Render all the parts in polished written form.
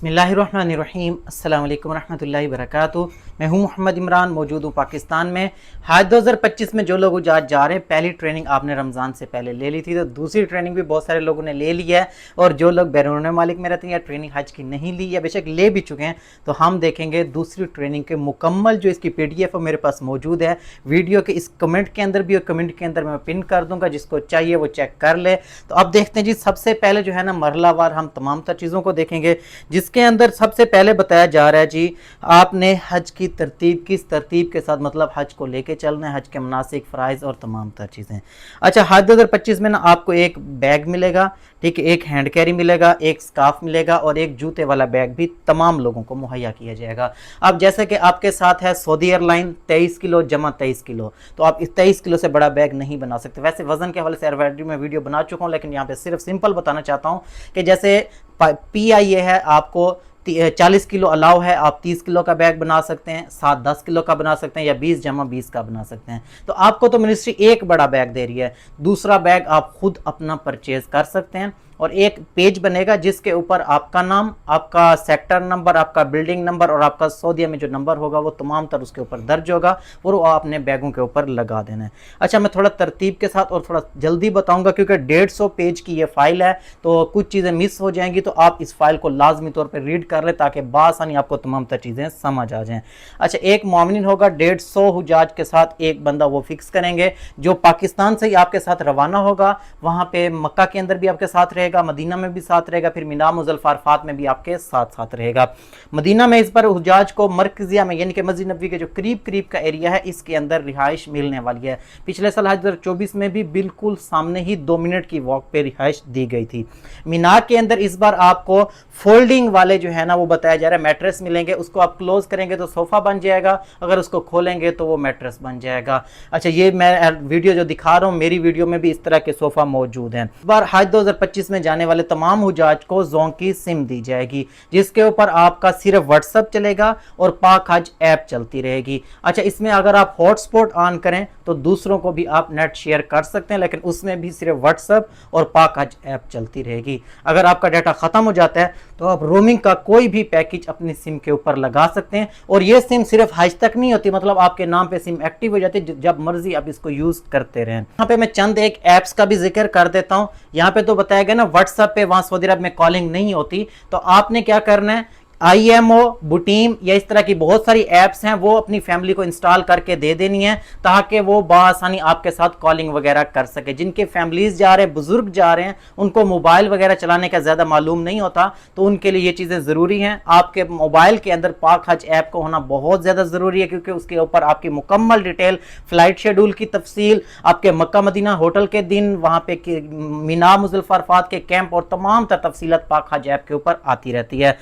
बिस्मिल्लाहिर्रहमानिर्रहीम। अस्सलाम वालेकुम रहमतुल्लाहि वबरकातुहू। मैं हूं मोहम्मद इमरान, मौजूद हूं पाकिस्तान में। हाज 2025 में जो लोग आज जा रहे हैं, पहली ट्रेनिंग आपने रमज़ान से पहले ले ली थी, तो दूसरी ट्रेनिंग भी बहुत सारे लोगों ने ले ली है। और जो लोग बैरून मालिक में रहते हैं या ट्रेनिंग हज की नहीं ली या बेशक ले भी चुके हैं, तो हम देखेंगे दूसरी ट्रेनिंग के मुकम्मल जो इसकी PDF है मेरे पास मौजूद है। वीडियो के इस कमेंट के अंदर भी और कमेंट के अंदर मैं पिन कर दूंगा, जिसको चाहिए वो चेक कर ले। तो अब देखते हैं जी, सबसे पहले जो है ना मरहलावार हम तमाम तर चीज़ों को देखेंगे, जिसके अंदर सबसे पहले बताया जा रहा है जी, आपने हज की तरतीब किस तरतीब के साथ, मतलब हज को लेके चलना है, हज के मनासिक फ़राइज़ और तमाम तर चीज़ें। अच्छा, हज 2025 में ना आपको एक बैग मिलेगा, ठीक है, एक हैंड कैरी मिलेगा, एक स्कार्फ मिलेगा और एक जूते वाला बैग भी तमाम लोगों को मुहैया किया जाएगा। अब जैसे कि आपके साथ है सऊदी एयरलाइन 23 किलो जमा 23 किलो, तो आप इस 23 किलो से बड़ा बैग नहीं बना सकते। वैसे वजन के हवाले से ऑलरेडी मैं वीडियो बना चुका हूँ, लेकिन यहाँ पे सिर्फ सिंपल बताना चाहता हूँ कि जैसे PIA है, आपको 40 किलो अलाउ है, आप 30 किलो का बैग बना सकते हैं, 7-10 किलो का बना सकते हैं या 20 जमा 20 का बना सकते हैं। तो आपको तो मिनिस्ट्री एक बड़ा बैग दे रही है, दूसरा बैग आप खुद अपना परचेज कर सकते हैं। और एक पेज बनेगा जिसके ऊपर आपका नाम, आपका सेक्टर नंबर, आपका बिल्डिंग नंबर और आपका सऊदीया में जो नंबर होगा वो तमाम तर उसके ऊपर दर्ज होगा और वो आपने बैगों के ऊपर लगा देना है। अच्छा, मैं थोड़ा तरतीब के साथ और थोड़ा जल्दी बताऊंगा, क्योंकि 150 पेज की ये फाइल है, तो कुछ चीज़ें मिस हो जाएंगी, तो आप इस फाइल को लाजमी तौर पर रीड कर लें ताकि बासानी आपको तमाम तर चीज़ें समझ आ जाएँ। अच्छा, एक मोमिन होगा, 150 हुजाज के साथ एक बंदा वो फिक्स करेंगे, जो पाकिस्तान से ही आपके साथ रवाना होगा, वहाँ पे मक्का के अंदर भी आपके साथ रहेगा, मदीना में भी साथ रहेगा, फिर मिना मुज़ल्फ़ा अरफ़ात में भी आपके साथ साथ रहेगा। मदीना में इस पर हुजाज को मरकजिया में, यानी कि मस्जिद नबी के जो करीब करीब का एरिया है, इसके अंदर रिहाइश मिलने वाली है। पिछले साल 2024 में भी बिल्कुल सामने ही 2 मिनट की वॉक पे रिहाइश दी गई थी। मीना के अंदर इस बार आपको फोल्डिंग वाले जो है ना वो बताया जा रहा है मैट्रेस मिलेंगे, उसको आप क्लोज करेंगे तो सोफा बन जाएगा, अगर उसको खोलेंगे तो वो मैट्रेस बन जाएगा। अच्छा, ये मैं वीडियो जो दिखा रहा हूँ, मेरी वीडियो में भी इस तरह के सोफा मौजूद हैं। इस बार हज 2025 में जाने वाले तमाम हुजाज को ज़ोंक की सिम दी जाएगी, जिसके ऊपर आपका सिर्फ व्हाट्सएप चलेगा और पाक हज ऐप चलती रहेगी। अच्छा, इसमें अगर आप हॉटस्पॉट ऑन करें तो दूसरों को भी आप नेट शेयर कर सकते हैं, लेकिन उसमें भी सिर्फ व्हाट्सएप और पाक हज ऐप चलती रहेगी। अगर आपका डाटा ख़त्म हो जाता है तो आप रोमिंग का कोई भी पैकेज अपनी सिम के ऊपर लगा सकते हैं, और ये सिम सिर्फ हज तक नहीं होती, मतलब आपके नाम पे सिम एक्टिव हो जाती है, जब मर्जी आप इसको यूज़ करते रहें। यहाँ पे मैं चंद एक ऐप्स का भी जिक्र कर देता हूँ। यहाँ पे तो बताया गया ना व्हाट्सएप पे वहाँ सऊदी अरब में कॉलिंग नहीं होती, तो आपने क्या करना है, IMO, बुटीम या इस तरह की बहुत सारी ऐप्स हैं, वो अपनी फैमिली को इंस्टॉल करके दे देनी है ताकि वो बआसानी आपके साथ कॉलिंग वगैरह कर सके। जिनके फैमिलीज जा रहे हैं, बुजुर्ग जा रहे हैं, उनको मोबाइल वगैरह चलाने का ज़्यादा मालूम नहीं होता, तो उनके लिए ये चीज़ें ज़रूरी हैं। आपके मोबाइल के अंदर पाक हज ऐप को होना बहुत ज़्यादा ज़रूरी है, क्योंकि उसके ऊपर आपकी मुकम्मल डिटेल, फ़्लाइट शेड्यूल की तफसील, आपके मक्का मदीना होटल के दिन, वहाँ पे मिना मुज़ल्फ़ा अरफ़ात के कैंप और तमाम तर तफसीलात पाक हज ऐप के ऊपर आती रहती है।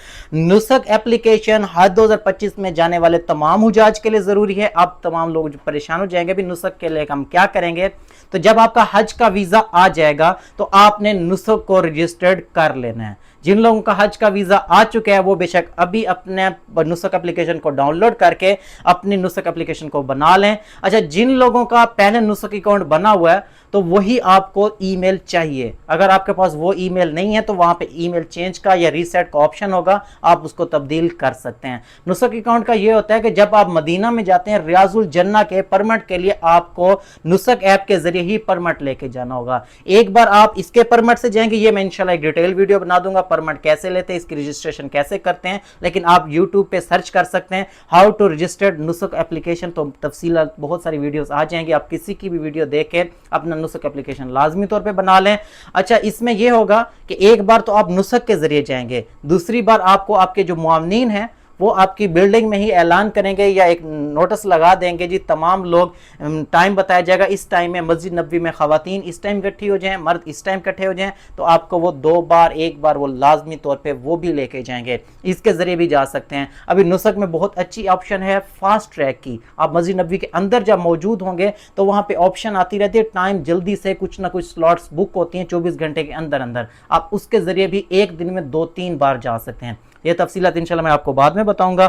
नुसक एप्लीकेशन हज 2025 में जाने वाले तमाम हुजाज के लिए ज़रूरी है। अब तमाम लोग जो परेशान हो जाएंगे भी नुसक के लिए हम क्या करेंगे, तो जब आपका हज का वीज़ा आ जाएगा तो आपने नुसक को रजिस्टर्ड कर लेना है। जिन लोगों का हज का वीज़ा आ चुका है वो बेशक अभी अपने नुसक एप्लीकेशन को डाउनलोड करके अपनी नुसक एप्लीकेशन को बना लें। अच्छा, जिन लोगों का पहले नुसक अकाउंट बना हुआ है तो वही आपको ईमेल चाहिए। अगर आपके पास वो ईमेल नहीं है तो वहाँ पे ईमेल चेंज का या रीसेट का ऑप्शन होगा, आप उसको तब्दील कर सकते हैं। नुसक अकाउंट का ये होता है कि जब आप मदीना में जाते हैं, रियाजुल जन्ना के परमिट के लिए आपको नुसक ऐप के जरिए ही परमिट लेके जाना होगा। एक बार आप इसके परमिट से जाएंगे, ये मैं इंशाल्लाह एक डिटेल वीडियो बना दूंगा, परमिट कैसे लेते हैं, इसकी रजिस्ट्रेशन कैसे करते हैं, लेकिन आप यूट्यूब पे सर्च कर सकते हैं हाउ टू रजिस्टर्ड नुसक एप्लीकेशन, तो तफसील बहुत सारी वीडियोस आ जाएंगी। आप किसी की भी वीडियो देख के अपना नुसक एप्लीकेशन लाजमी तौर पे बना लें। अच्छा, इसमें यह होगा कि एक बार तो आप नुसक के जरिए जाएंगे, दूसरी बार आपको आपके जो मुआवनीन हैं वो आपकी बिल्डिंग में ही ऐलान करेंगे या एक नोटिस लगा देंगे जी, तमाम लोग, टाइम बताया जाएगा, इस टाइम में मस्जिद नबी में ख़वातीन इस टाइम इकट्ठी हो जाएं, मर्द इस टाइम इकट्ठे हो जाएं, तो आपको वो 2 बार 1 बार वो लाजमी तौर पे वो भी लेके जाएंगे। इसके ज़रिए भी जा सकते हैं। अभी नुसक में बहुत अच्छी ऑप्शन है फास्ट ट्रैक की। आप मस्जिद नबी के अंदर जब मौजूद होंगे तो वहाँ पर ऑप्शन आती रहती है, टाइम जल्दी से कुछ ना कुछ स्लॉट्स बुक होती हैं 24 घंटे के अंदर अंदर, आप उसके ज़रिए भी एक दिन में 2-3 बार जा सकते हैं। ये तफसीलात इंशाल्लाह मैं आपको बाद में बताऊंगा।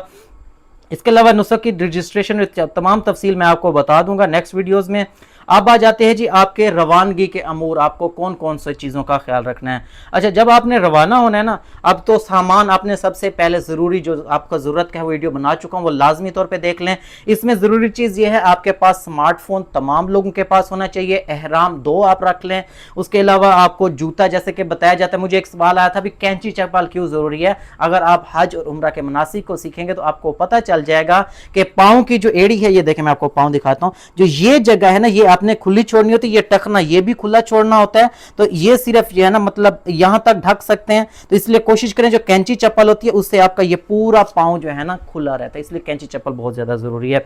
इसके अलावा नुसक की रजिस्ट्रेशन में तमाम तफसील मैं आपको बता दूंगा नेक्स्ट वीडियोस में। अब आ जाते हैं जी आपके रवानगी के अमूर, आपको कौन कौन सी चीज़ों का ख्याल रखना है। अच्छा, जब आपने रवाना होना है ना, अब तो सामान आपने सबसे पहले ज़रूरी जो आपका ज़रूरत का वीडियो बना चुका हूँ वो लाजमी तौर पे देख लें। इसमें ज़रूरी चीज़ ये है आपके पास स्मार्टफोन तमाम लोगों के पास होना चाहिए, एहराम 2 आप रख लें। उसके अलावा आपको जूता, जैसे कि बताया जाता है, मुझे एक सवाल आया था भी कैंची चप्पल क्यों ज़रूरी है। अगर आप हज और उम्रा के मनासिक को सीखेंगे तो आपको पता चल जाएगा कि पाँव की जो एड़ी है, ये देखें मैं आपको पाँव दिखाता हूँ, जो ये जगह है ना ये आपने खुली छोड़नी होती है, ये टखना ये भी खुला छोड़ना होता है। तो ये सिर्फ ये है ना मतलब यहां तक ढक सकते हैं, तो इसलिए कोशिश करें जो कैंची चप्पल होती है उससे आपका ये पूरा पाँव जो है ना खुला रहता है, इसलिए कैंची चप्पल बहुत ज्यादा जरूरी है।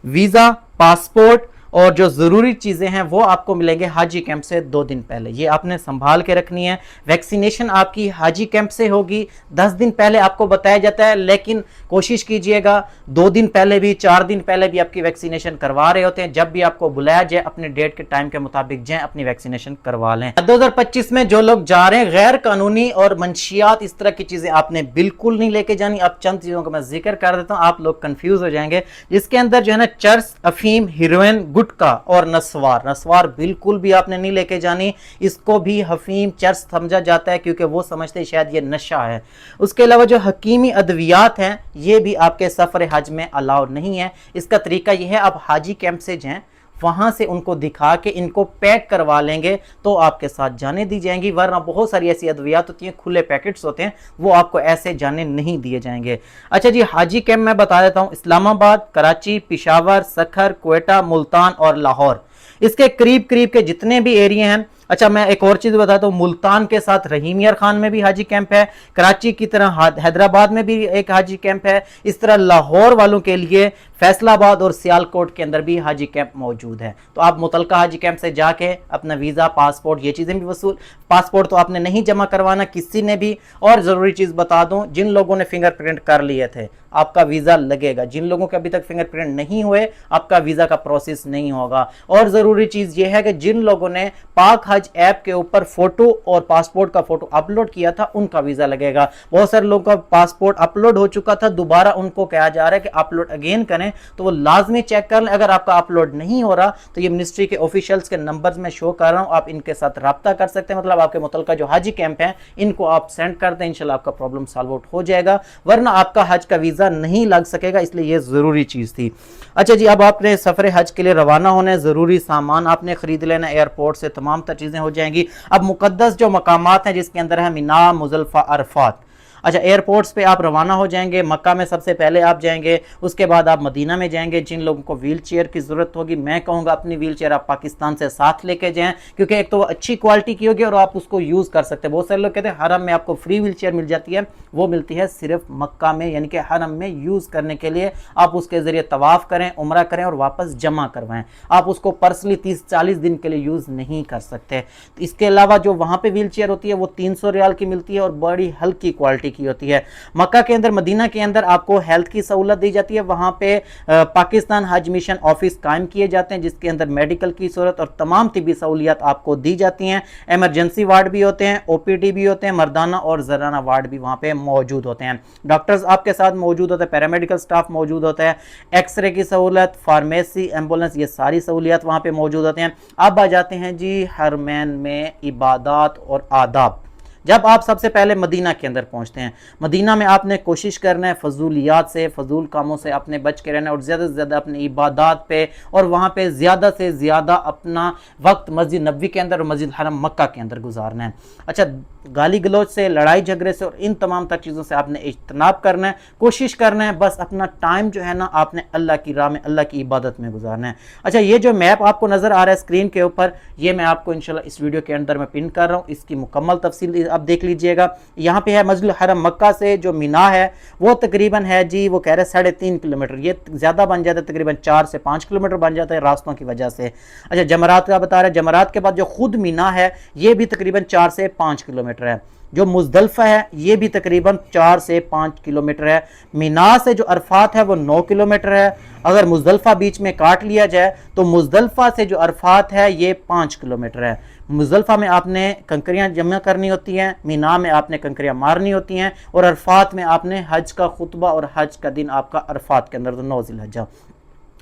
वीजा, पासपोर्ट और जो ज़रूरी चीज़ें हैं वो आपको मिलेंगे हाजी कैंप से 2 दिन पहले, ये आपने संभाल के रखनी है। वैक्सीनेशन आपकी हाजी कैंप से होगी, 10 दिन पहले आपको बताया जाता है, लेकिन कोशिश कीजिएगा 2 दिन पहले भी 4 दिन पहले भी आपकी वैक्सीनेशन करवा रहे होते हैं। जब भी आपको बुलाया जाए अपने डेट के टाइम के मुताबिक जाए अपनी वैक्सीनेशन करवा लें। 2025 में जो लोग जा रहे हैं गैर कानूनी और मंशियात इस तरह की चीज़ें आपने बिल्कुल नहीं लेके जानी। अब चंद चीज़ों का मैं जिक्र कर देता हूँ, आप लोग कंफ्यूज हो जाएंगे। जिसके अंदर जो है ना चर्स, अफीम, हीरोइन, गुटका और नस्वार बिल्कुल भी आपने नहीं लेके जानी। इसको भी हफीम, चर्स समझा जाता है क्योंकि वो समझते हैं शायद ये नशा है। उसके अलावा जो हकीमी अद्वियात हैं ये भी आपके सफर हज में अलाउ नहीं है। इसका तरीका यह है, आप हाजी कैंप से जाएं, वहां से उनको दिखा के इनको पैक करवा लेंगे तो आपके साथ जाने दी जाएंगी, वरना बहुत सारी ऐसी अद्वियात होती हैं, खुले पैकेट्स होते हैं, वो आपको ऐसे जाने नहीं दिए जाएंगे। अच्छा जी, हाजी कैंप मैं बता देता हूं, इस्लामाबाद, कराची, पिशावर, सखर, क्वेटा, मुल्तान और लाहौर, इसके करीब करीब के जितने भी एरिया हैं। अच्छा, मैं एक और चीज बताता हूँ, मुल्तान के साथ रहीम यार खान में भी हाजी कैंप है, कराची की तरह हैदराबाद में भी एक हाजी कैंप है, इस तरह लाहौर वालों के लिए फैसलाबाद और सियालकोट के अंदर भी हाजी कैंप मौजूद है। तो आप मुतलका हाजी कैंप से जाके अपना वीज़ा, पासपोर्ट, ये चीज़ें भी वसूल, पासपोर्ट तो आपने नहीं जमा करवाना किसी ने भी। और ज़रूरी चीज़ बता दूं, जिन लोगों ने फिंगरप्रिंट कर लिए थे आपका वीज़ा लगेगा, जिन लोगों के अभी तक फिंगरप्रिंट नहीं हुए आपका वीज़ा का प्रोसेस नहीं होगा। और ज़रूरी चीज़ ये है कि जिन लोगों ने पाक हज ऐप के ऊपर फोटो और पासपोर्ट का फोटो अपलोड किया था उनका वीज़ा लगेगा। बहुत सारे लोगों का पासपोर्ट अपलोड हो चुका था, दोबारा उनको कहा जा रहा है कि अपलोड अगेन करें, तो वो लाजमी चेक कर लें। अगर आपका अपलोड नहीं हो रहा तो ये मिनिस्ट्री के ऑफिशियल्स के नंबर्स में शो कर रहा हूं, आप इनके साथ राब्ता कर सकते हैं, मतलब आपके मुतलका जो हाजी कैंप है इनको आप सेंड कर दें, इंशाल्लाह आपका प्रॉब्लम सॉल्व आउट हो जाएगा, वरना आपका हज का वीज़ा नहीं लग सकेगा। इसलिए ये ज़रूरी चीज़ थी। अच्छा जी, अब आपने सफ़र हज के लिए रवाना होना है, ज़रूरी सामान आपने खरीद लेना, एयरपोर्ट से तमाम तर चीज़ें हो जाएंगी। अब मुकद्दस जो मकामात हैं जिसके अंदर है मिना, मुज़दलिफ़ा, अरफात। अच्छा, एयरपोर्ट्स पे आप रवाना हो जाएंगे, मक्का में सबसे पहले आप जाएंगे, उसके बाद आप मदीना में जाएंगे। जिन लोगों को व्हील चेयर की ज़रूरत होगी, मैं कहूँगा अपनी व्हील चेयर आप पाकिस्तान से साथ लेके जाएं, क्योंकि एक तो वो अच्छी क्वालिटी की होगी और आप उसको यूज़ कर सकते हैं। बहुत सारे लोग कहते हैं हरम में आपको फ्री व्हील चेयर मिल जाती है, वो मिलती है सिर्फ मक्का में, यानी कि हरम में यूज़ करने के लिए। आप उसके ज़रिए तवाफ़ करें, उम्रा करें और वापस जमा करवाएं। आप उसको पर्सनली 30-40 दिन के लिए यूज़ नहीं कर सकते। इसके अलावा जो वहाँ पर व्हील चेयर होती है वो 300 रियाल की मिलती है और बड़ी हल्की क्वालिटी की होती है। मक्का के अंदर, मदीना के अंदर आपको हेल्थ की सहूलत दी जाती है। वहां पे पाकिस्तान हज मिशन ऑफिस कायम किए जाते हैं जिसके अंदर मेडिकल की सहूलत और तमाम तिबी सहूलियात आपको दी जाती हैं। इमरजेंसी वार्ड भी होते हैं, ओपीडी भी होते हैं, मर्दाना और जराना वार्ड भी वहां पे मौजूद होते हैं। डॉक्टर्स आपके साथ मौजूद होते हैं, पैरामेडिकल स्टाफ मौजूद होता है, एक्सरे की सहूलत, फार्मेसी, एम्बुलेंस, ये सारी सहूलियात वहां पे मौजूद होते हैं। अब आ जाते हैं जी हरमैन में इबादत और आदाब। जब आप सबसे पहले मदीना के अंदर पहुंचते हैं, मदीना में आपने कोशिश करना है फजूलियात से, फजूल कामों से अपने बच के रहना और ज़्यादा से ज़्यादा अपनी इबादत पे और वहाँ पे ज़्यादा से ज़्यादा अपना वक्त मस्जिद नबवी के अंदर और मस्जिद हरम मक्का के अंदर गुजारना है। अच्छा, गाली गलौज से, लड़ाई झगड़े से और इन तमाम तर चीज़ों से आपने इज्तनाब करना है, कोशिश करना है बस अपना टाइम जो है ना आपने अल्लाह की राह में, अल्लाह की इबादत में गुजारना है। अच्छा, ये जो मैप आपको नज़र आ रहा है स्क्रीन के ऊपर, ये मैं आपको इंशाल्लाह इस वीडियो के अंदर में पिन कर रहा हूँ, इसकी मुकम्मल तफसील आप देख लीजिएगा। यहाँ पे है मस्जिद हरम मक्का से जो मीना है वो तकरीबन है जी, वो कह रहे हैं 3.5 किलोमीटर, ये ज़्यादा बन जाता है, तकरीबन 4 से 5 किलोमीटर बन जाता है रास्तों की वजह से। अच्छा, जमरात का बता रहे हैं, जमरात के बाद जो खुद मीना है ये भी तकरीबन 4 से 5 किलोमीटर है। जो मुज़दलिफ़ा है ये भी तकरीबन 4 से 5 किलोमीटर है। मीना से जो अरफात है वो 9 किलोमीटर है। अगर मुज़दलिफ़ा बीच में काट लिया जाए तो मुज़दलिफ़ा से जो अरफात है ये 5 किलोमीटर है। मुज़दलिफ़ा में आपने कंकरियाँ जमा करनी होती हैं, मीना में आपने कंकरियाँ मारनी होती हैं और अरफात में आपने हज का खुतबा और हज का दिन आपका अरफात के अंदर, तो 9 ज़िलहज्जा।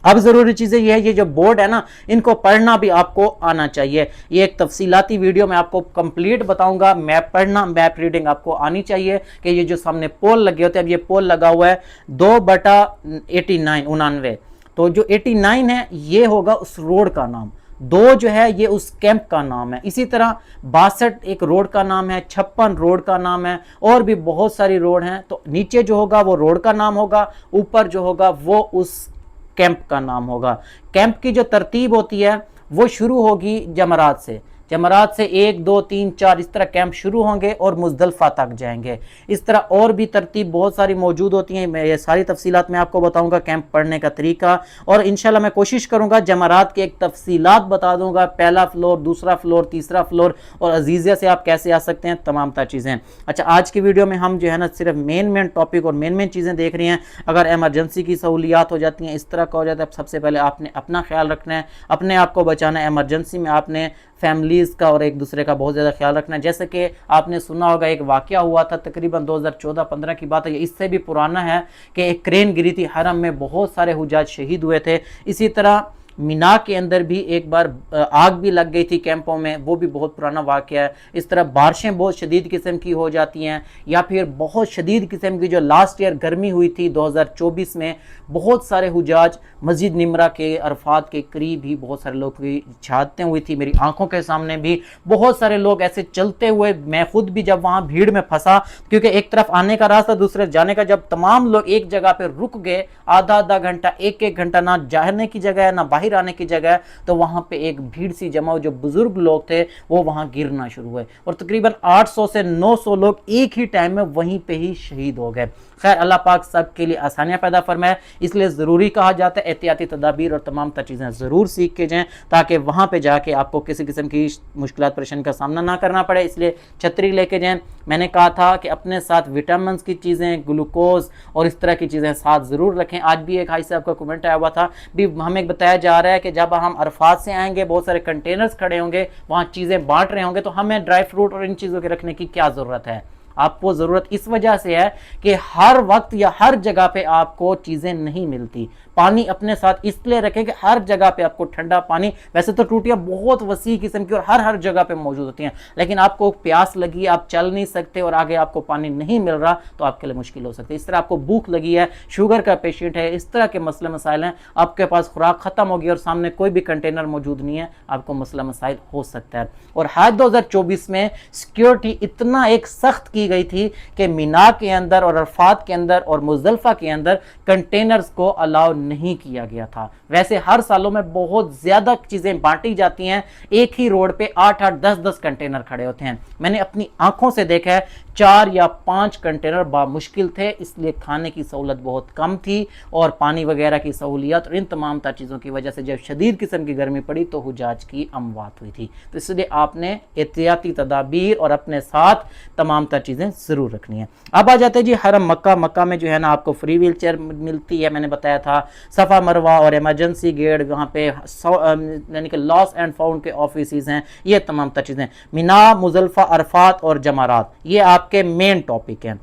अब ज़रूरी चीज़ें ये है, ये जो बोर्ड है ना, इनको पढ़ना भी आपको आना चाहिए। ये एक तफसीलाती वीडियो मैं आपको कंप्लीट बताऊंगा। मैप पढ़ना, मैप रीडिंग आपको आनी चाहिए कि ये जो सामने पोल लगे होते हैं, अब ये पोल लगा हुआ है 2/89 99, तो जो 89 है ये होगा उस रोड का नाम, 2 जो है ये उस कैंप का नाम है। इसी तरह 62 एक रोड का नाम है, 56 रोड का नाम है, और भी बहुत सारी रोड हैं। तो नीचे जो होगा वो रोड का नाम होगा, ऊपर जो होगा वो उस कैंप का नाम होगा। कैंप की जो तरतीब होती है वो शुरू होगी जमरात से, जमरात से 1 2 3 4 इस तरह कैंप शुरू होंगे और मुजदलफा तक जाएंगे। इस तरह और भी तरतीब बहुत सारी मौजूद होती हैं। मैं ये सारी तफसीलात मैं आपको बताऊंगा, कैंप पढ़ने का तरीका, और इंशाल्लाह मैं कोशिश करूंगा जमरात की एक तफसीलात बता दूंगा, पहला फ्लोर, दूसरा फ्लोर, तीसरा फ्लोर, और अजीज़िया से आप कैसे आ सकते हैं, तमाम तर चीज़ें। अच्छा, आज की वीडियो में हम जो है ना सिर्फ मेन टॉपिक और मेन चीज़ें देख रही हैं। अगर एमरजेंसी की सहूलियात हो जाती हैं, इस तरह का हो जाता है, सबसे पहले आपने अपना ख्याल रखना है, अपने आप को बचाना है। एमरजेंसी में आपने फैमिलीज़ का और एक दूसरे का बहुत ज़्यादा ख्याल रखना है। जैसे कि आपने सुना होगा एक वाक़या हुआ था, तकरीबन 2014-15 की बात है, इससे भी पुराना है, कि एक क्रेन गिरी थी हरम में, बहुत सारे हुजाज शहीद हुए थे। इसी तरह मीना के अंदर भी एक बार आग भी लग गई थी कैंपों में, वो भी बहुत पुराना वाक़या है। इस तरह बारिशें बहुत शदीद किस्म की हो जाती हैं, या फिर बहुत शदीद किस्म की जो लास्ट ईयर गर्मी हुई थी 2024 में, बहुत सारे हुजाज मस्जिद निमरा के अरफात के करीब ही बहुत सारे लोग की शहादतें हुई थी। मेरी आंखों के सामने भी बहुत सारे लोग ऐसे चलते हुए, मैं खुद भी जब वहाँ भीड़ में फंसा, क्योंकि एक तरफ आने का रास्ता, दूसरे जाने का, जब तमाम लोग एक जगह पे रुक गए, आधा घंटा, एक घंटा, ना जाने की जगह है ना बाहर आने की जगह, तो वहां पे एक भीड़ सी जमा हो, जो बुजुर्ग लोग थे वो वहां गिरना शुरू हुए, और तकरीबन 800 से 900 लोग एक ही टाइम में वहीं पे ही शहीद हो गए। खैर, अल्लाह पाक सब के लिए आसानियां पैदा फरमाए, इसलिए ज़रूरी कहा जाता है एहतियाती तदाबीर और तमाम तर चीज़ें ज़रूर सीख के जाएँ, ताकि वहाँ पे जाके आपको किसी किस्म की मुश्किलात परेशानी का सामना ना करना पड़े। इसलिए छतरी लेके जाएँ। मैंने कहा था कि अपने साथ विटामिन की चीज़ें, ग्लूकोज और इस तरह की चीज़ें साथ ज़रूर रखें। आज भी एक भाई साहब का कमेंट आया हुआ था, भी हमें बताया जा रहा है कि जब हम अरफात से आएंगे, बहुत सारे कंटेनर्स खड़े होंगे, वहाँ चीज़ें बांट रहे होंगे, तो हमें ड्राई फ्रूट और इन चीज़ों के रखने की क्या ज़रूरत है। आपको ज़रूरत इस वजह से है कि हर वक्त या हर जगह पे आपको चीज़ें नहीं मिलती। पानी अपने साथ इसलिए रखें कि हर जगह पे आपको ठंडा पानी, वैसे तो टूटियाँ बहुत वसी किस्म की और हर जगह पे मौजूद होती हैं, लेकिन आपको प्यास लगी, आप चल नहीं सकते और आगे आपको पानी नहीं मिल रहा, तो आपके लिए मुश्किल हो सकती है। इस तरह आपको भूख लगी है, शुगर का पेशेंट है, इस तरह के मसले मसाइल हैं, आपके पास खुराक ख़त्म हो गई और सामने कोई भी कंटेनर मौजूद नहीं है, आपको मसला मसाइल हो सकता है। और हज 2024 में सिक्योरिटी इतना एक सख्त की गई थी कि मीना के अंदर और अरफात के अंदर और मुजदलफा के अंदर कंटेनर्स को अलाउ नहीं किया गया था। वैसे हर सालों में बहुत ज्यादा चीजें बांटी जाती हैं, एक ही रोड पे 8-8 10-10 कंटेनर खड़े होते हैं। मैंने अपनी आंखों से देखा है 4 या 5 कंटेनर बामुश्किल थे, इसलिए खाने की सहूलत बहुत कम थी और पानी वगैरह की सहूलियत और इन तमाम तर चीज़ों की वजह से जब शदीद किस्म की गर्मी पड़ी तो हुजाज की अमवात हुई थी। तो इसलिए आपने एहतियाती तदाबीर और अपने साथ तमाम तर चीज़ें ज़रूर रखनी है। अब आ जाते हैं जी हरम मक्का में जो है ना आपको फ्री व्हील चेयर मिलती है, मैंने बताया था। सफ़ा मरवा और इमरजेंसी गेट, वहाँ पे यानी कि लॉस एंड फाउंड के ऑफिस हैं, ये तमाम तर चीज़ें। मीना, मुजल्फा, अरफात और जमारात, ये आपके मेन टॉपिक हैं।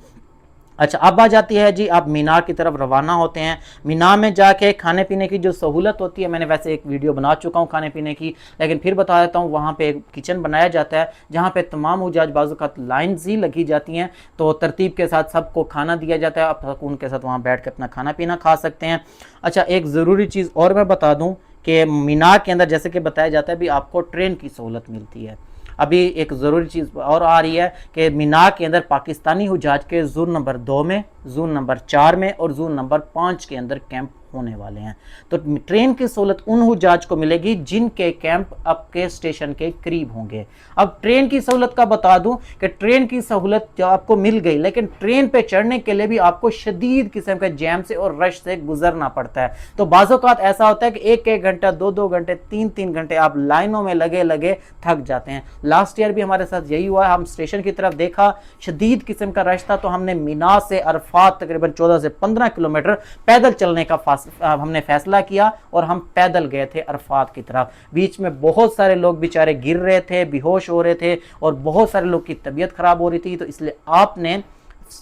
अच्छा, अब आ जाती है जी, आप मीना की तरफ रवाना होते हैं। मीना में जाके खाने पीने की जो सहूलत होती है, मैंने वैसे एक वीडियो बना चुका हूँ खाने पीने की, लेकिन फिर बता देता हूँ। वहाँ पे एक किचन बनाया जाता है जहाँ पे तमाम हुजाज बाज़ औक़ात लाइन्स ही लगी जाती हैं, तो तरतीब के साथ सबको खाना दिया जाता है, आप उनके साथ वहाँ बैठ के अपना खाना पीना खा सकते हैं। अच्छा, एक ज़रूरी चीज़ और मैं बता दूँ कि मीना के अंदर जैसे कि बताया जाता है भी आपको ट्रेन की सहूलत मिलती है। अभी एक ज़रूरी चीज़ और आ रही है कि मीना के अंदर पाकिस्तानी हुजाज के जोन नंबर 2 में, जोन नंबर 4 में और जोन नंबर 5 के अंदर कैंप होने वाले हैं। तो ट्रेन की सहूलत उन हुजाज को मिलेगी जिनके कैंप आपके स्टेशन के करीब होंगे। अब ट्रेन की सहूलत का बता दूं कि ट्रेन की सहूलत जो आपको मिल गई, लेकिन ट्रेन पे चढ़ने के लिए भी आपको शदीद किस्म के जैम से और रश से गुजरना पड़ता है। तो बाज़ औक़ात ऐसा होता है कि एक घंटा, 2 घंटे, 3 घंटे आप लाइनों में लगे थक जाते हैं। लास्ट ईयर भी हमारे साथ यही हुआ। हम स्टेशन की तरफ देखा, शदीद किस्म का रश था, तो हमने मीना से अरफात तकरीबन 14 से 15 किलोमीटर पैदल चलने का हमने फैसला किया और हम पैदल गए थे अरफात की तरफ। बीच में बहुत सारे लोग बेचारे गिर रहे थे, बेहोश हो रहे थे और बहुत सारे लोग की तबीयत खराब हो रही थी। तो इसलिए आपने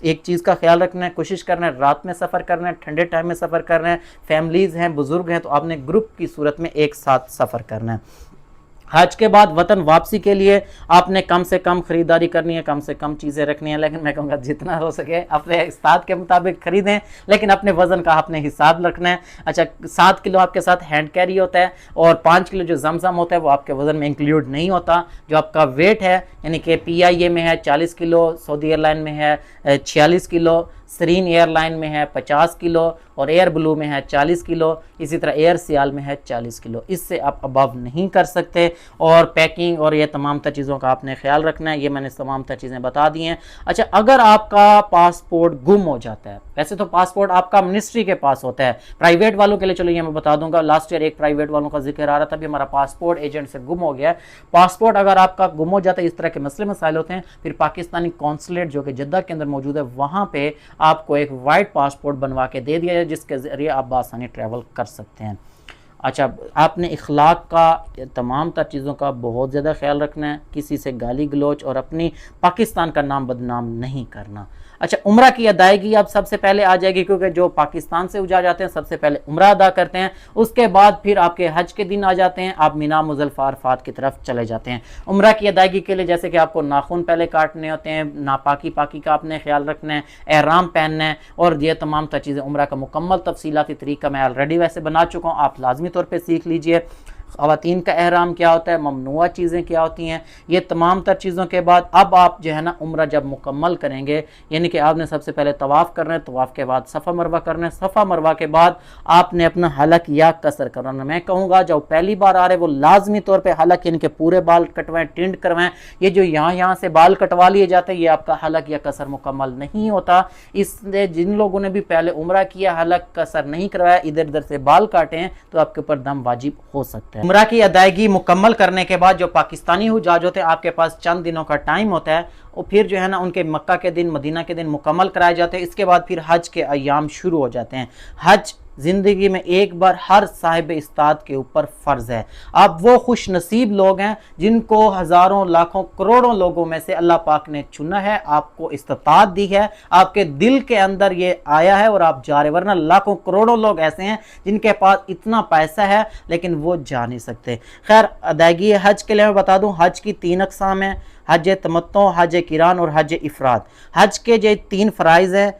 ایک چیز کا خیال رکھنا ہے، کوشش کرنا ہے رات میں سفر کرنا ہے، ٹھنڈے ٹائم میں سفر کرنا ہے، فیملیز ہیں، بزرگ ہیں، تو آپ نے گروپ کی صورت میں ایک ساتھ سفر کرنا ہے۔ حج کے بعد وطن واپسی کے لیے آپ نے کم سے کم خریداری کرنی ہے، کم سے کم چیزیں رکھنی ہیں، لیکن میں کہوں گا جتنا ہو سکے اپنے استاد کے مطابق خریدیں، لیکن اپنے وزن کا آپ نے حساب رکھنا ہے۔ اچھا 7 کلو آپ کے ساتھ ہینڈ کیری ہوتا ہے، اور 5 کلو جو زمزم ہوتا ہے وہ آپ کے وزن میں انکلیوڈ نہیں ہوتا۔ جو آپ کا ویٹ ہے یعنی کہ پی آئی اے میں ہے 40 کلو، سعودی ایئر لائن میں ہے 46 کلو، سرین ایئر لائن میں ہے 50 کلو، اور ایئر بلو میں ہے 40 کلو، اسی طرح ایئر سیال میں ہے 40 کلو، اس سے آپ ابو نہیں کر سکتے۔ اور پیکنگ اور یہ تمام تر چیزوں کا آپ نے خیال رکھنا ہے، یہ میں نے تمام تر چیزیں بتا دی ہیں۔ اچھا اگر آپ کا پاسپورٹ گم ہو جاتا ہے، ویسے تو پاسپورٹ آپ کا منسٹری کے پاس ہوتا ہے، پرائیویٹ والوں کے لیے چلو یہ میں بتا دوں گا، لاسٹ ایئر ایک پرائیویٹ والوں کا ذکر آ رہا تھا بھی ہمارا پاسپورٹ ایجنٹ سے گم ہو گیا ہے۔ پاسپورٹ اگر آپ کا گم ہو جاتا ہے، اس طرح کے مسئلے مسائل ہوتے ہیں، پھر پاکستانی کونسلیٹ جو کہ جدہ کے اندر موجود ہے، وہاں پہ آپ کو ایک وائٹ پاسپورٹ بنوا کے دے دیا جائے جس کے ذریعے آپ بآسانی ٹریول کر سکتے ہیں۔ اچھا آپ نے اخلاق کا تمام تر چیزوں کا بہت زیادہ خیال رکھنا ہے، کسی سے گالی گلوچ اور اپنی پاکستان کا نام بدنام نہیں کرنا۔ اچھا عمرہ کی ادائیگی اب سب سے پہلے آ جائے گی، کیونکہ جو پاکستان سے اجا جاتے ہیں سب سے پہلے عمرہ ادا کرتے ہیں، اس کے بعد پھر آپ کے حج کے دن آ جاتے ہیں، آپ مینا مزدلفہ عرفات کی طرف چلے جاتے ہیں۔ عمرہ کی ادائیگی کے لیے جیسے کہ آپ کو ناخن پہلے کاٹنے ہوتے ہیں، ناپاکی پاکی کا آپ نے خیال رکھنا ہے، احرام پہننا ہے، اور یہ تمام تر چیزیں عمرہ کا مکمل تفصیلاتی طریقہ میں آلریڈی ویسے بنا چکا ہوں، آپ لازمی طور پہ سیکھ لیجئے۔ خواتین کا احرام کیا ہوتا ہے، ممنوعہ چیزیں کیا ہوتی ہیں، یہ تمام تر چیزوں کے بعد اب آپ جو ہے نا عمرہ جب مکمل کریں گے، یعنی کہ آپ نے سب سے پہلے طواف کرنا ہے، طواف کے بعد صفا مروہ کرنا ہے، صفا مروہ کے بعد آپ نے اپنا حلق یا قصر کرنا ہے۔ میں کہوں گا جو پہلی بار آ رہے وہ لازمی طور پہ حلق یعنی کہ پورے بال کٹوائیں، ٹنڈ کروائیں، یہ جو یہاں سے بال کٹوا لیے جاتے ہیں یہ آپ کا حلق یا قصر مکمل نہیں ہوتا۔ اس لیے جن لوگوں نے بھی پہلے عمرہ کیا، حلق قصر نہیں کروایا، ادھر ادھر سے بال کاٹے ہیں، تو آپ کے اوپر دم واجب ہو سکتا ہے۔ عمرہ کی ادائیگی مکمل کرنے کے بعد جو پاکستانی حجاج ہوتے ہیں آپ کے پاس چند دنوں کا ٹائم ہوتا ہے، اور پھر جو ہے نا ان کے مکہ کے دن، مدینہ کے دن مکمل کرائے جاتے ہیں۔ اس کے بعد پھر حج کے ایام شروع ہو جاتے ہیں۔ حج زندگی میں ایک بار ہر صاحب استاد کے اوپر فرض ہے۔ آپ وہ خوش نصیب لوگ ہیں جن کو ہزاروں لاکھوں کروڑوں لوگوں میں سے اللہ پاک نے چنا ہے، آپ کو استطاعت دی ہے، آپ کے دل کے اندر یہ آیا ہے اور آپ جا رہے، ورنہ لاکھوں کروڑوں لوگ ایسے ہیں جن کے پاس اتنا پیسہ ہے لیکن وہ جا نہیں سکتے۔ خیر ادائیگی حج کے لیے میں بتا دوں، حج کی 3 اقسام ہیں، حج تمتع، حج قران اور حج افراد۔ حج کے جو 3 فرائض ہیں،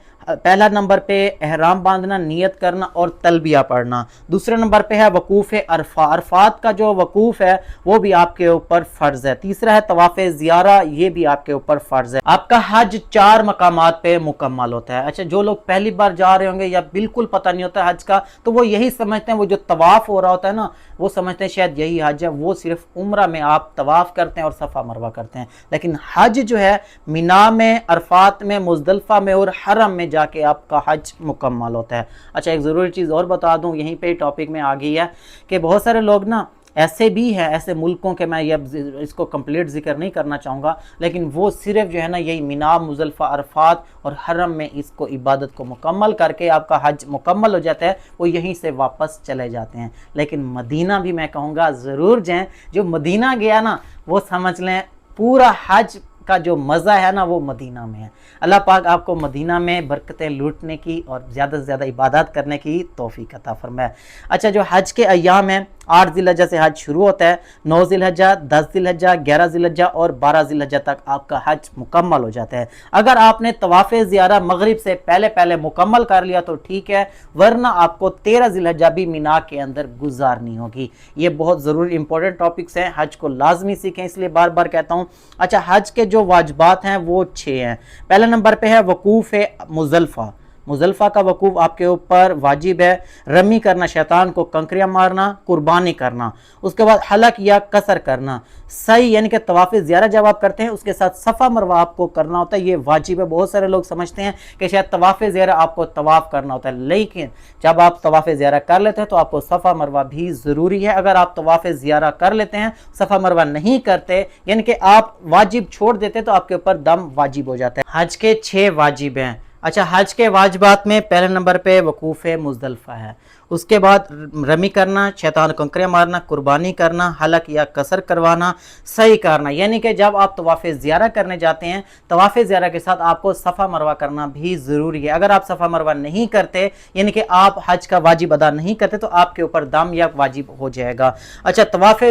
پہلا نمبر پہ احرام باندھنا، نیت کرنا اور تلبیہ پڑھنا۔ دوسرے نمبر پہ ہے وقوف عرفہ، عرفات کا جو وقوف ہے وہ بھی آپ کے اوپر فرض ہے۔ تیسرا ہے طواف زیارہ، یہ بھی آپ کے اوپر فرض ہے۔ آپ کا حج 4 مقامات پہ مکمل ہوتا ہے۔ اچھا جو لوگ پہلی بار جا رہے ہوں گے یا بالکل پتہ نہیں ہوتا حج کا، تو وہ یہی سمجھتے ہیں وہ جو طواف ہو رہا ہوتا ہے نا، وہ سمجھتے ہیں شاید یہی حج ہے، وہ صرف عمرہ میں آپ طواف کرتے ہیں اور صفا مروہ کرتے ہیں، لیکن حج جو ہے مینا میں، عرفات میں، مزدلفہ میں اور حرم میں جا کے آپ کا حج مکمل ہوتا ہے۔ اچھا ایک ضروری چیز اور بتا دوں، یہیں پہ ٹاپک میں آ گئی ہے کہ بہت سارے لوگ نا ایسے بھی ہیں، ایسے ملکوں کے، میں یہ اس کو کمپلیٹ ذکر نہیں کرنا چاہوں گا، لیکن وہ صرف جو ہے نا یہی مینا، مزدلفہ، عرفات اور حرم میں اس کو عبادت کو مکمل کر کے آپ کا حج مکمل ہو جاتا ہے، وہ یہیں سے واپس چلے جاتے ہیں۔ لیکن مدینہ بھی میں کہوں گا ضرور جائیں، جو مدینہ گیا نا وہ سمجھ لیں پورا حج کا جو مزہ ہے نا وہ مدینہ میں ہے۔ اللہ پاک آپ کو مدینہ میں برکتیں لوٹنے کی اور زیادہ سے زیادہ عبادات کرنے کی توفیق عطا فرمائے۔ اچھا جو حج کے ایام ہیں، 8 ذی الحجہ سے حج شروع ہوتا ہے، 9 ذی الحجہ، 10 ذی الحجہ، 11 ذی الحجہ اور 12 ذی الحجہ تک آپ کا حج مکمل ہو جاتا ہے۔ اگر آپ نے طواف زیارہ مغرب سے پہلے مکمل کر لیا تو ٹھیک ہے، ورنہ آپ کو 13 ذی الحجہ بھی مینا کے اندر گزارنی ہوگی۔ یہ بہت ضروری امپورٹنٹ ٹاپکس ہیں، حج کو لازمی سیکھیں، اس لیے بار بار کہتا ہوں۔ اچھا حج کے جو واجبات ہیں وہ 6 ہیں۔ پہلے نمبر پہ ہے وقوف مزدلفہ، مزدلفہ کا وقوف آپ کے اوپر واجب ہے۔ رمی کرنا، شیطان کو کنکریاں مارنا، قربانی کرنا، اس کے بعد حلق یا قصر کرنا، سعی یعنی کہ طواف زیارہ جب آپ کرتے ہیں اس کے ساتھ صفا مروہ آپ کو کرنا ہوتا ہے، یہ واجب ہے۔ بہت سارے لوگ سمجھتے ہیں کہ شاید طواف زیارہ آپ کو طواف کرنا ہوتا ہے، لیکن جب آپ طواف زیارہ کر لیتے ہیں تو آپ کو صفا مروہ بھی ضروری ہے۔ اگر آپ طواف زیارہ کر لیتے ہیں، صفا مروہ نہیں کرتے، یعنی کہ آپ واجب چھوڑ دیتے تو آپ کے اوپر دم واجب ہو جاتا ہے۔ حج کے 6 واجب ہیں۔ अच्छा, हज के वाजिबात में पहले नंबर पे वकूफ़ मुज़दलिफ़ा है, उसके बाद रमी करना, शैतान कंकरे मारना, कुर्बानी करना, हलक या कसर करवाना, सही करना। यानी कि जब आप तवाफ़ ज़ियारा करने जाते हैं, तवाफ़ ज़ियारा के साथ आपको सफ़ा मरवा करना भी ज़रूरी है। अगर आप सफ़ा मरवा नहीं करते, यानी कि आप हज का वाजिब अदा नहीं करते, तो आपके ऊपर दम या वाजिब हो जाएगा। अच्छा, तवाफ़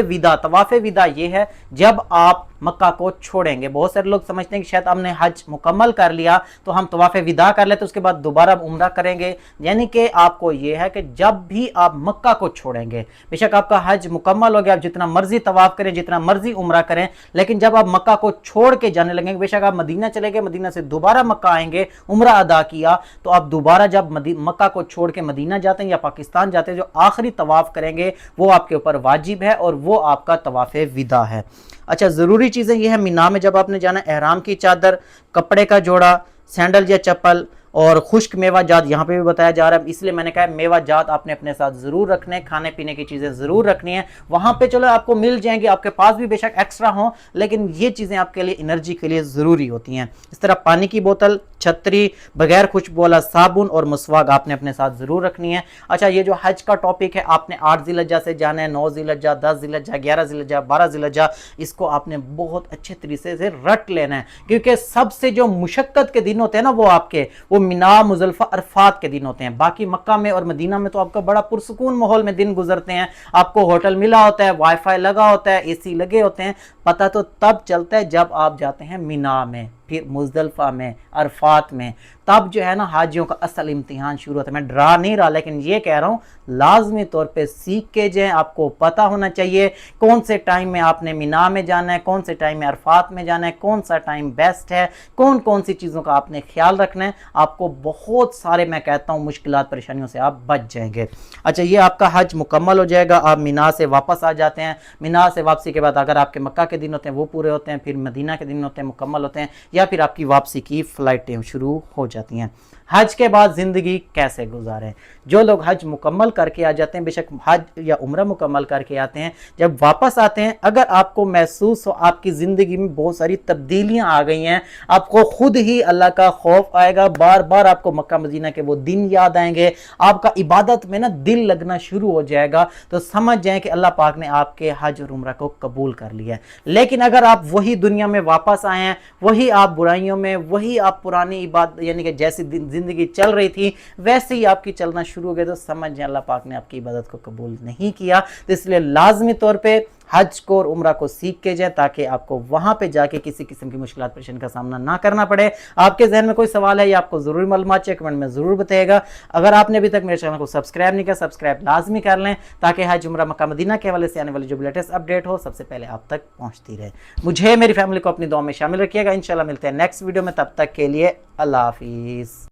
विदा ये है जब आप मक्का को छोड़ेंगे। बहुत सारे लोग समझते हैं कि शायद हमने हज मुकम्मल कर लिया तो हम तवाफ़ विदा कर लेते, उसके बाद दोबारा उम्रा करेंगे। यानी कि आपको यह है कि जब भी आप मक्का को छोड़ेंगे, बेशक आपका हज मुकम्मल हो गया, आप जितना मर्जी तवाफ करें, जितना मर्जी उम्रा करें, लेकिन जब आप मक्का को छोड़ के जाने लगेंगे, बेशक आप मदीना चले गए, मदीना से दोबारा मक्का आएंगे, उम्रा अदा किया, तो आप दोबारा जब मक्का को छोड़ के मदीना जाते हैं या पाकिस्तान जाते हैं, जो आखिरी तवाफ करेंगे वो आपके ऊपर वाजिब है और वो आपका तवाफ़ विदा है। अच्छा, ज़रूरी चीज़ें ये है, मीना में जब आपने जाना, एहराम की चादर, कपड़े का जोड़ा, सैंडल या चप्पल और खुश्क मेवा जात यहाँ पे भी बताया जा रहा है, इसलिए मैंने कहा मेवा जात आपने अपने साथ ज़रूर रखने, खाने पीने की चीज़ें ज़रूर रखनी है। वहाँ पे चलो आपको मिल जाएंगी, आपके पास भी बेशक एक्स्ट्रा हो, लेकिन ये चीज़ें आपके लिए एनर्जी के लिए ज़रूरी होती हैं। इस तरह पानी की बोतल, छतरी, बगैर खुशबू वाला साबुन और मसवाक आपने अपने साथ ज़रूर रखनी है। अच्छा, ये जो हज का टॉपिक है, आपने 8 ज़िलहज्जा से जाना है, 9 ज़िलहज्जा, 10 ज़िलहज्जा, 11 ज़िलहज्जा, 12 ज़िलहज्जा, इसको आपने बहुत अच्छे तरीके से रट लेना है, क्योंकि सबसे जो मुशक्क़त के दिन होते हैं ना, वो आपके वो मिना, मुज़दलिफ़ा, अरफात के दिन होते हैं। बाकी मक्का में और मदीना में तो आपका बड़ा पुरसुकून माहौल में दिन गुजरते हैं, आपको होटल मिला होता है, वाईफाई लगा होता है, एसी लगे होते हैं। पता तो तब चलता है जब आप जाते हैं मिना में, फिर मुज़दलिफ़ा में, अरफात में, तब जो है ना हाजियों का असल इम्तिहान शुरू होता है। मैं डरा नहीं रहा, लेकिन ये कह रहा हूँ लाजमी तौर पे सीख के जाएं। आपको पता होना चाहिए कौन से टाइम में आपने मिना में जाना है, कौन से टाइम में अरफात में जाना है, कौन सा टाइम बेस्ट है, कौन कौन सी चीज़ों का आपने ख्याल रखना है। आपको बहुत सारे, मैं कहता हूँ, मुश्किलात परेशानियों से आप बच जाएंगे। अच्छा, ये आपका हज मुकम्मल हो जाएगा, आप मिना से वापस आ जाते हैं। मिना से वापसी के बाद अगर आपके मक्का के दिन होते हैं वो पूरे होते हैं, फिर मदीना के दिन होते हैं मुकम्मल होते हैं, या फिर आपकी वापसी की फ़्लाइटें शुरू हो जाती हैं। हज के बाद ज़िंदगी कैसे गुजारें? जो लोग हज मुकम्मल करके आ जाते हैं, बेशक हज या उम्रा मुकम्मल करके आते हैं, जब वापस आते हैं, अगर आपको महसूस हो आपकी ज़िंदगी में बहुत सारी तब्दीलियां आ गई हैं, आपको खुद ही अल्लाह का खौफ आएगा, बार बार आपको मक्का मदीना के वो दिन याद आएंगे, आपका इबादत में ना दिल लगना शुरू हो जाएगा, तो समझ जाएं कि अल्लाह पाक ने आपके हज और उम्रा को कबूल कर लिया है। लेकिन अगर आप वही दुनिया में वापस आए हैं, वही आप बुराइयों में, वही आप पुरानी इबादत, यानी कि जैसी ज़िंदगी चल रही थी वैसे ही आपकी चलना शुरू हो गया, तो समझ जाए अल्लाह पाक ने आपकी इबादत को कबूल नहीं किया। तो इसलिए लाजमी तौर पे हज को और उम्रा को सीख के जाए, ताकि आपको वहां पे जाके किसी किस्म की मुश्किलात परेशानी का सामना ना करना पड़े। आपके जहन में कोई सवाल है या आपको ज़रूर मालूमात चाहिए, कमेंट में ज़रूर बताइएगा। अगर आपने अभी तक मेरे चैनल को सब्सक्राइब नहीं किया, सब्सक्राइब लाजमी कर लें, ताकि हज उम्रा मक्का मदीना के हवाले से आने वाली जो भी लेटेस्ट अपडेट हो सबसे पहले आप तक पहुंचती रहे। मुझे, मेरी फैमिली को अपनी दुआ में शामिल रखिएगा। इंशाल्लाह मिलते हैं नेक्स्ट वीडियो में, तब तक के लिए अल्लाह हाफिज़।